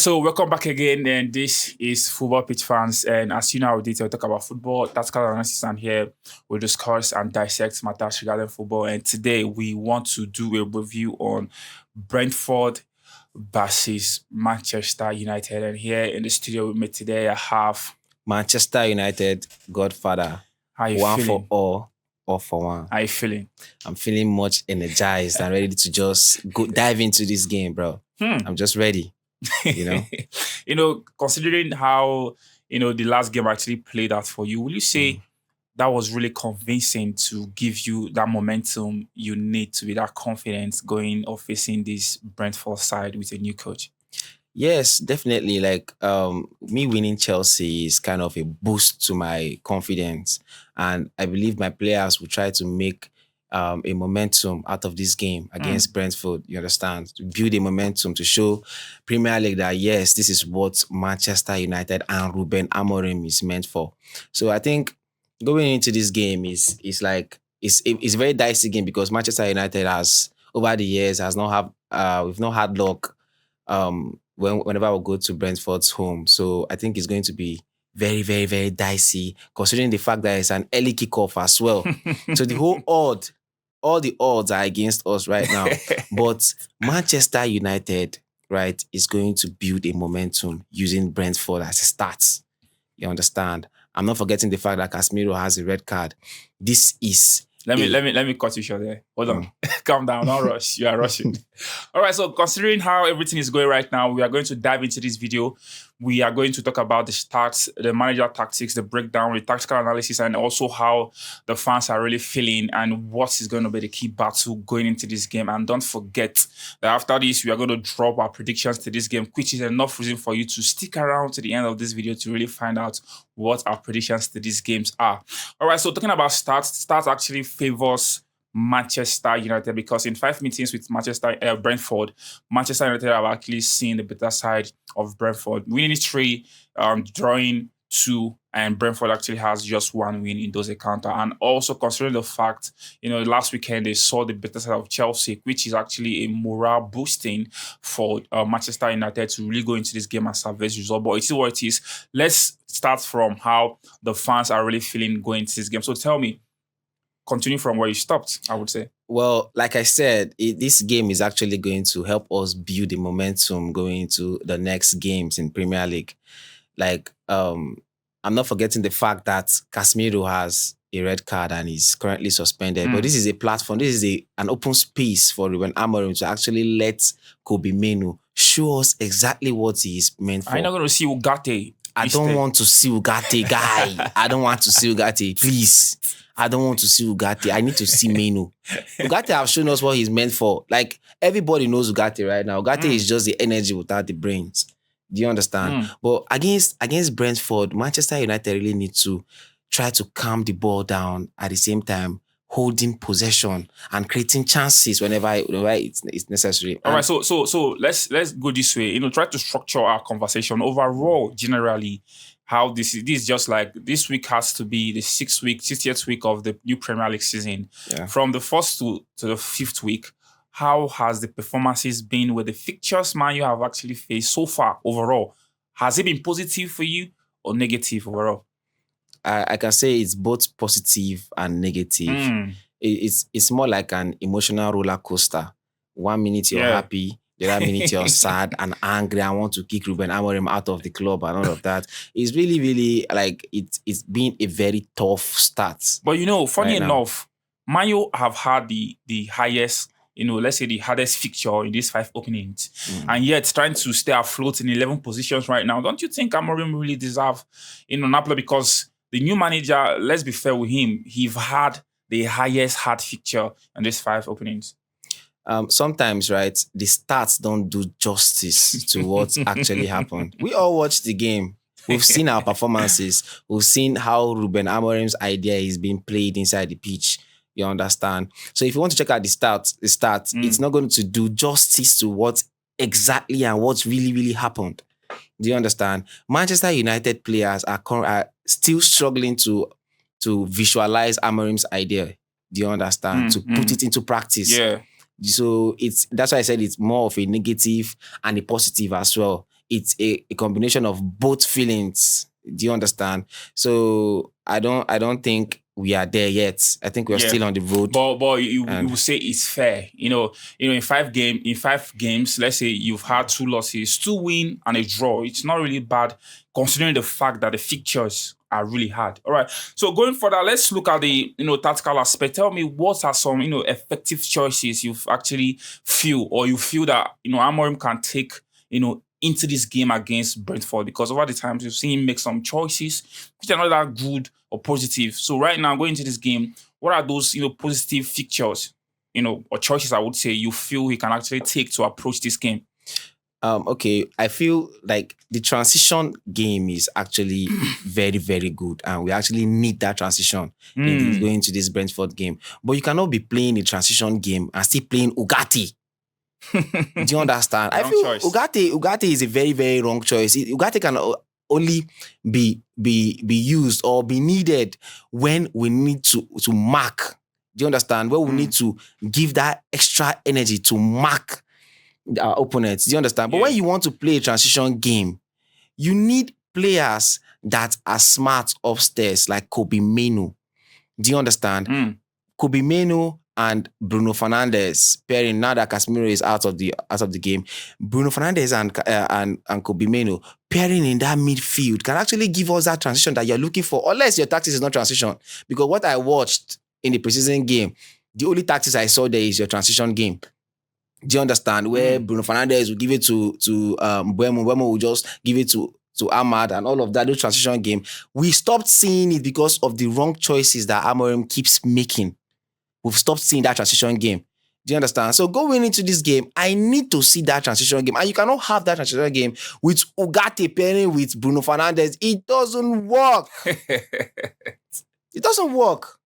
So welcome back again, and this is Football Pitch Fans. And as you know, we talk about football, tactical analysis, and here we discuss and dissect matters regarding football. And today we want to do a review on Brentford versus Manchester United. And here in the studio with me today, I have Manchester United Godfather. How you one feeling? For all for one. How you feeling? I'm feeling much energized and ready to just go dive into this game, bro. I'm just ready. Considering how the last game actually played out for you, will you say that was really convincing to give you that momentum you need to be that confident going or facing this Brentford side with a new coach? Yes, definitely. Me winning Chelsea is kind of a boost to my confidence, and I believe my players will try to make a momentum out of this game against Brentford. You understand? To build a momentum to show Premier League that yes, this is what Manchester United and Ruben Amorim is meant for. So I think going into this game is a very dicey game because Manchester United has over the years has not have we've not had luck whenever we go to Brentford's home. So I think it's going to be very, very, very dicey, considering the fact that it's an early kickoff as well. So all the odds are against us right now. But Manchester United, right, is going to build a momentum using Brentford as a start. You understand? I'm not forgetting the fact that Casemiro has a red card. This is Let me cut you short there. Hold on. Calm down. Don't rush. You are rushing. All right. So considering how everything is going right now, we are going to dive into this video. We are going to talk about the stats, the manager tactics, the breakdown, the tactical analysis, and also how the fans are really feeling and what is going to be the key battle going into this game. And don't forget that after this, we are going to drop our predictions to this game, which is enough reason for you to stick around to the end of this video to really find out what our predictions to these games are. All right. So talking about stats actually favors Manchester United because in 5 meetings with Brentford, Manchester United have actually seen the better side of Brentford, winning 3, drawing 2, and Brentford actually has just 1 win in those encounters. And also considering the fact, last weekend they saw the better side of Chelsea, which is actually a morale boosting for Manchester United to really go into this game and salvage result. But it is what it is. Let's start from how the fans are really feeling going into this game. So tell me, continue from where you stopped, I would say. Well, like I said, this game is actually going to help us build the momentum going into the next games in Premier League. I'm not forgetting the fact that Casemiro has a red card and is currently suspended. But this is a platform, this is an open space for Ruben Amorim to actually let Kobe Menu show us exactly what he is meant for. I'm not going to see Ugarte. I don't want to see Ugarte, guy. I don't want to see Ugarte, please. I don't want to see Ugarte. I need to see Menu. Ugarte have shown us what he's meant for. Like, everybody knows Ugarte right now. Ugarte is just the energy without the brains. Do you understand? But against Brentford, Manchester United really need to try to calm the ball down at the same time, holding possession and creating chances whenever it's necessary. All right, so let's go this way. Try to structure our conversation overall. Generally, how this is just like this week has to be the 60th week of the new Premier League season. Yeah. From the first to the 5th week, how has the performances been with the fixtures Man you have actually faced so far overall? Has it been positive for you or negative overall? I can say it's both positive and negative. It's more like an emotional roller coaster. 1 minute you're happy, the other minute you're sad and angry and want to kick Ruben Amorim out of the club and all of that. It's really, really like it's been a very tough start. But funny enough, Man U have had the highest, let's say the hardest fixture in these 5 openings. And yet trying to stay afloat in 11 positions right now. Don't you think Amorim really deserve, Napoli? Because the new manager, let's be fair with him, he's had the highest hard fixture in these 5 openings. Sometimes, right, the stats don't do justice to what actually happened. We all watched the game. We've seen our performances. We've seen how Ruben Amorim's idea is being played inside the pitch. You understand? So if you want to check out the stats, it's not going to do justice to what exactly and what really, really happened. Do you understand? Manchester United players are still struggling to visualize Amorim's idea. Do you understand? To put it into practice. Yeah. So that's why I said it's more of a negative and a positive as well. it's a combination of both feelings. Do you understand? So I don't think we are there yet. I think we're still on the road. But you will say it's fair. In 5 games, let's say you've had 2 losses, 2 wins and a draw. It's not really bad considering the fact that the fixtures are really hard. All right. So going further, let's look at the tactical aspect. Tell me what are some effective choices you've actually feel that Amorim can take into this game against Brentford, because over the times we've seen him make some choices which are not that good or positive. So right now, going into this game, what are those positive features, or choices I would say you feel he can actually take to approach this game? Okay, I feel like the transition game is actually very, very good, and we actually need that transition going into this Brentford game. But you cannot be playing a transition game and still playing Ugarte. Do you understand? I feel Ugarte is a very, very wrong choice. Ugarte can only be used or be needed when we need to mark. Do you understand? Where we need to give that extra energy to mark our opponents. Do you understand? But when you want to play a transition game, you need players that are smart upstairs, like Kobe Menu. Do you understand? Kobe Menu and Bruno Fernandes pairing, now that Casemiro is out of the game. Bruno Fernandes and Kobe Menu pairing in that midfield can actually give us that transition that you're looking for, unless your tactics is not transition. Because what I watched in the preseason game, the only tactics I saw there is your transition game. Do you understand? Where Bruno Fernandes will give it to Buemo. Buemo will just give it to Ahmad and all of that, the transition game. We stopped seeing it because of the wrong choices that Amorim keeps making. We've stopped seeing that transition game. Do you understand? So going into this game, I need to see that transition game. And you cannot have that transition game with Ugarte pairing with Bruno Fernandes. It doesn't work. It doesn't work.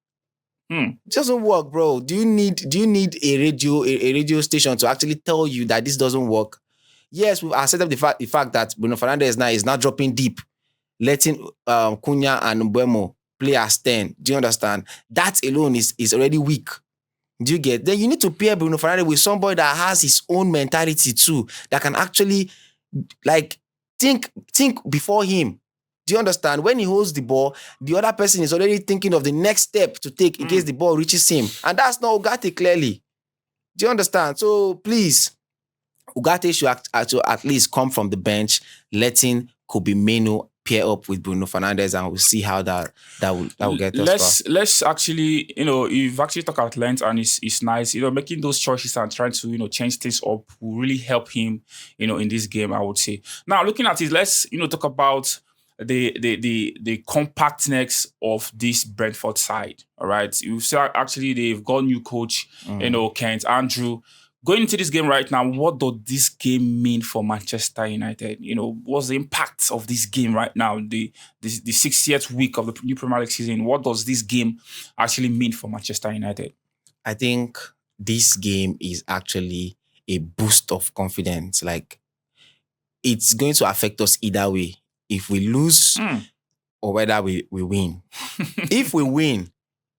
It doesn't work, bro. Do you need a radio station to actually tell you that this doesn't work? Yes, we've accepted the fact that Bruno Fernandes now is not dropping deep, letting Cunha and Mbeumo play as 10. Do you understand? That alone is already weak. Do you get? Then you need to pair Bruno Fernandes with somebody that has his own mentality too, that can actually think before him. Do you understand? When he holds the ball, the other person is already thinking of the next step to take in case the ball reaches him. And that's not Ugarte, clearly. Do you understand? So please, Ugarte should at least come from the bench, letting Kobe Menu pair up with Bruno Fernandes, and we'll see how that will get us. Let's actually, you've actually talked at length, and it's nice. Making those choices and trying to change things up will really help him, in this game, I would say. Now, looking at it, let's talk about the compactness of this Brentford side. All right, you see, actually they've got new coach, Kent Andrew. Going into this game right now, what does this game mean for Manchester United? What's the impact of this game right now? The 60th week of the new Premier League season. What does this game actually mean for Manchester United? I think this game is actually a boost of confidence. Like, it's going to affect us either way. If we lose or whether we win. If we win,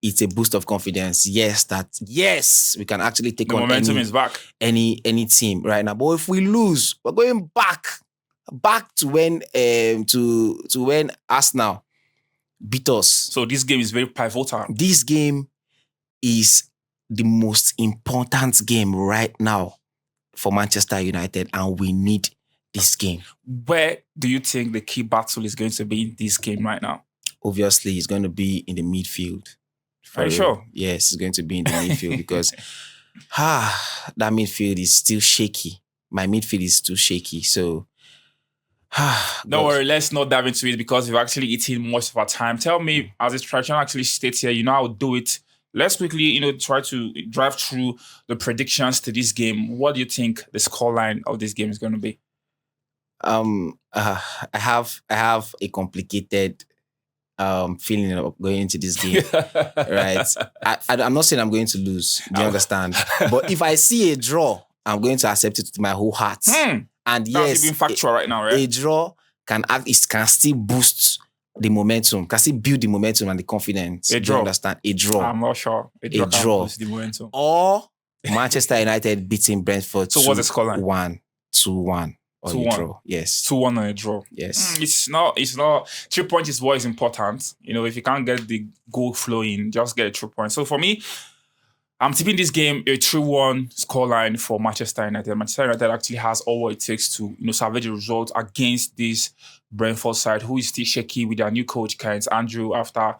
it's a boost of confidence. Yes, we can actually take on momentum is back. Any team right now. But if we lose, we're going back to when Arsenal beat us. So this game is very pivotal. This game is the most important game right now for Manchester United, and we need this game. Where do you think the key battle is going to be in this game right now? Obviously, it's going to be in the midfield. Are you sure? Yes, it's going to be in the midfield because that midfield is still shaky. My midfield is still shaky. So don't worry, let's not dive into it because we've actually eaten most of our time. Tell me, as this tradition actually states here, how to do it. Let's quickly, try to drive through the predictions to this game. What do you think the scoreline of this game is going to be? I have a complicated feeling of going into this game, right? I'm not saying I'm going to lose. Do you understand? But if I see a draw, I'm going to accept it with my whole heart. And yes, even factual right now, right? A draw can still boost the momentum, can still build the momentum and the confidence. A draw. Do you understand? A draw. I'm not sure. A draw. Can boost the momentum. Or Manchester United beating Brentford. So what's the scoreline? 1-2-1. or 2-1. a draw. Yes. 2-1 on a draw. Yes. It's not 3 points is what is important. You know, if you can't get the goal flowing, just get a 3 points. So for me, I'm tipping this game a 3-1 scoreline for Manchester United. Manchester United actually has all what it takes to, salvage a result against this Brentford side, who is still shaky with their new coach, Kent Andrew, after,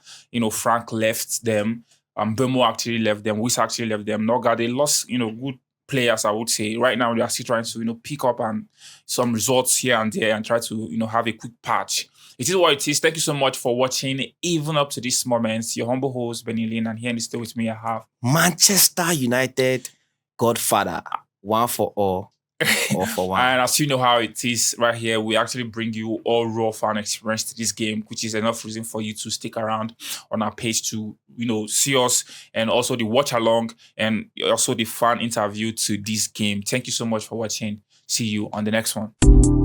Frank left them. Bemo actually left them. Wiss actually left them. Noga, they lost, good players, I would say. Right now, they are still trying to, pick up and some results here and there and try to, have a quick patch. It is what it is. Thank you so much for watching, even up to this moment. Your humble host, Benny Lynn, and here in the studio with me, I have Manchester United Godfather, one for all for one. And as you know how it is right here, we actually bring you all raw fan experience to this game, which is enough reason for you to stick around on our page to, see us and also the watch along and also the fan interview to this game. Thank you so much for watching. See you on the next one.